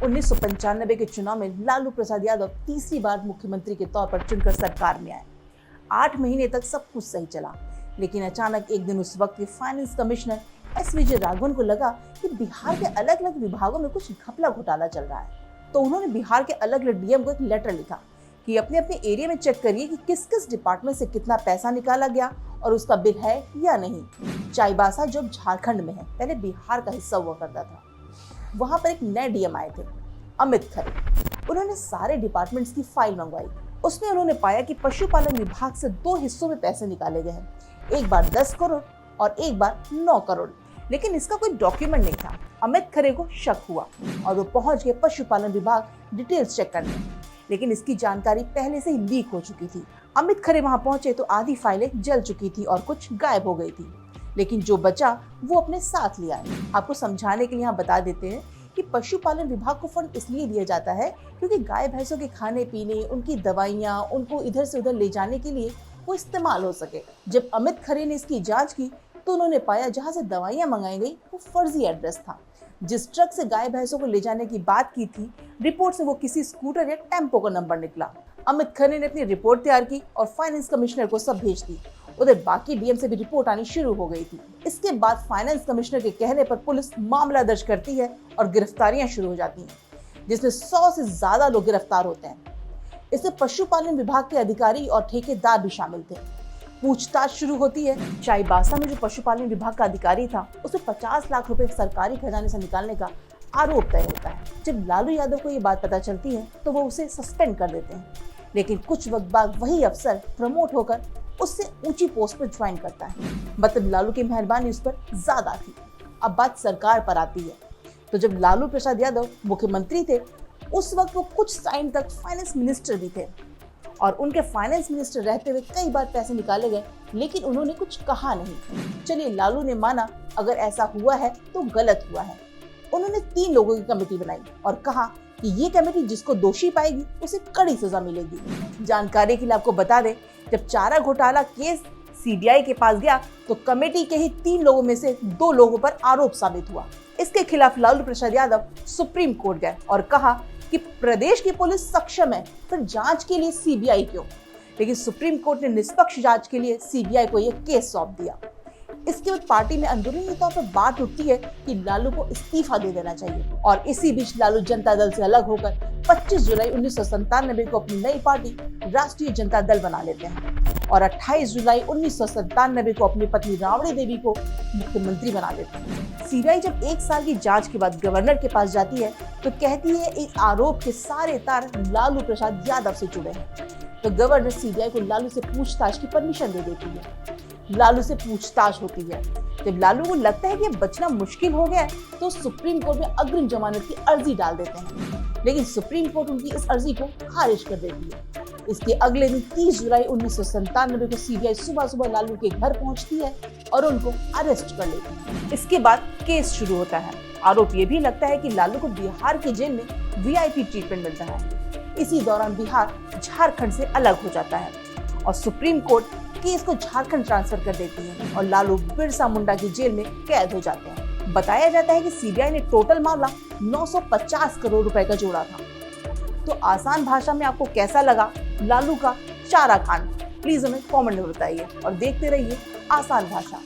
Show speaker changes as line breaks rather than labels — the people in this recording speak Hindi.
1995 के चुनाव में लालू प्रसाद यादव तीसरी बार मुख्यमंत्री के तौर पर चुनकर सरकार में आए। 8 महीने तक सब कुछ सही चला, लेकिन अचानक एक दिन उस वक्त के finance commissioner S Vijay Raghavan को लगा कि बिहार के अलग अलग विभागों में कुछ घपला घोटाला चल रहा है। तो उन्होंने बिहार के अलग अलग डीएम को एक लेटर लिखा कि अपने अपने एरिया में चेक करिए कि किस किस डिपार्टमेंट से कितना पैसा निकाला गया और उसका बिल है या नहीं। चाईबासा जो झारखंड में है, पहले बिहार का हिस्सा हुआ करता था, वहां पर एक नए डीएम आए थे, अमित खरे। उन्होंने सारे डिपार्टमेंट्स की फाइल मंगवाई। उसमें उन्होंने पाया कि पशुपालन विभाग से 2 हिस्सों में पैसे निकाले गए हैं, एक बार 10 करोड़ और एक बार 9 करोड़, लेकिन इसका कोई डॉक्यूमेंट नहीं था। अमित खरे को शक हुआ और वो पहुंच गए पशुपालन विभाग डिटेल्स चेक करने, लेकिन इसकी जानकारी पहले से ही लीक हो चुकी थी। अमित खरे वहां पहुंचे तो आधी फाइलें जल चुकी थी और कुछ गायब हो गई थी, लेकिन जो बचा वो अपने साथ ले आए। आपको समझाने के लिए यहाँ बता देते हैं कि पशुपालन विभाग को फंड इसलिए दिया जाता है क्योंकि गाय भैंसों के खाने पीने, उनकी दवाइयाँ, उनको इधर से उधर ले जाने के लिए वो इस्तेमाल हो सके। जब अमित खरे ने इसकी जांच की तो उन्होंने पाया जहाँ से दवाइयाँ मंगाई गई वो फर्जी एड्रेस था। जिस ट्रक से गाय भैंसों को ले जाने की बात की थी, रिपोर्ट से वो किसी स्कूटर या टेम्पो का नंबर निकला। अमित खरे ने अपनी रिपोर्ट तैयार की और फाइनेंस कमिश्नर को सब भेज दी। उधर बाकी डीएम से भी रिपोर्ट आनी शुरू हो गई थी। इसके बाद फाइनेंस कमिश्नर के कहने पर पुलिस मामला दर्ज करती है और गिरफ्तारियां शुरू हो जाती हैं, जिसमें 100 से ज्यादा लोग गिरफ्तार होते हैं। इसमें पशुपालन विभाग के अधिकारी और ठेकेदार भी शामिल थे। पूछताछ शुरू होती है। चाईबासा में जो पशुपालन विभाग का अधिकारी था, उसे 50 लाख रुपए सरकारी खजाने से निकालने का आरोप तय होता है। जब लालू यादव को ये बात पता चलती है तो वो उसे सस्पेंड कर देते हैं, लेकिन कुछ वक्त बाद वही अफसर प्रमोट होकर उससे ऊंची पोस्ट पर ज्वाइन करता है। मतलब लालू की मेहरबानी उस पर ज्यादा थी। अब बात सरकार पर आती है। तो जब लालू प्रसाद यादव मुख्यमंत्री थे, उस वक्त वो कुछ टाइम तक फाइनेंस मिनिस्टर भी थे और उनके फाइनेंस मिनिस्टर रहते हुए कई बार पैसे निकाले गए, लेकिन उन्होंने कुछ कहा नहीं। चलिए, लालू ने माना अगर ऐसा हुआ है तो गलत हुआ है। उन्होंने 3 लोगों की कमेटी बनाई और कहा कि ये कमेटी जिसको दोषी पाएगी उसे कड़ी सजा मिलेगी। जानकारी के लिए आपको बता दें, जब चारा घोटाला केस सीबीआई के पास गया तो कमेटी के ही 3 लोगों में से 2 लोगों पर आरोप साबित हुआ। इसके खिलाफ लालू प्रसाद यादव सुप्रीम कोर्ट गए और कहा कि प्रदेश की पुलिस सक्षम है, फिर जांच के लिए सीबीआई क्यों। लेकिन सुप्रीम कोर्ट ने निष्पक्ष जांच के लिए सीबीआई को यह केस सौंप दिया। इसके बाद पार्टी में अंदरूनी तौर पर बात उठती है कि लालू को इस्तीफा दे देना चाहिए और इसी बीच लालू जनता दल से अलग होकर 25 जुलाई 1997 को अपनी नई पार्टी राष्ट्रीय जनता दल बना लेते हैं और 28 जुलाई 1997 को अपनी पत्नी राबड़ी देवी को मुख्यमंत्री बना देते हैं। सीबीआई जब 1 साल की जांच के बाद गवर्नर के पास जाती है तो कहती है इस आरोप के सारे तार लालू प्रसाद यादव से जुड़े हैं। तो गवर्नर सीबीआई को लालू से पूछताछ की परमिशन दे देती है। लालू से पूछताछ होती है। जब लालू को लगता है कि बचना मुश्किल हो गया है तो सुप्रीम कोर्ट में अग्रिम जमानत की अर्जी डाल देते हैं, लेकिन सुप्रीम कोर्ट उनकी इस अर्जी को खारिज कर देती है। इसके अगले दिन 30 जुलाई 1997 को सीबीआई सुबह लालू के घर पहुंचती है और उनको अरेस्ट कर लेती है। इसके बाद केस शुरू होता है। आरोप ये भी लगता है कि लालू को बिहार की जेल में वीआईपी ट्रीटमेंट मिलता है। इसी दौरान बिहार झारखंड से अलग हो जाता है और सुप्रीम कोर्ट केस को झारखंड ट्रांसफर कर देती है और लालू बिरसा मुंडा की जेल में कैद हो जाते हैं। बताया जाता है कि सीबीआई ने टोटल मामला 950 करोड़ रुपए का जोड़ा था। तो आसान भाषा में आपको कैसा लगा लालू का चारा कांड, प्लीज हमें कमेंट में बताइए और देखते रहिए आसान भाषा।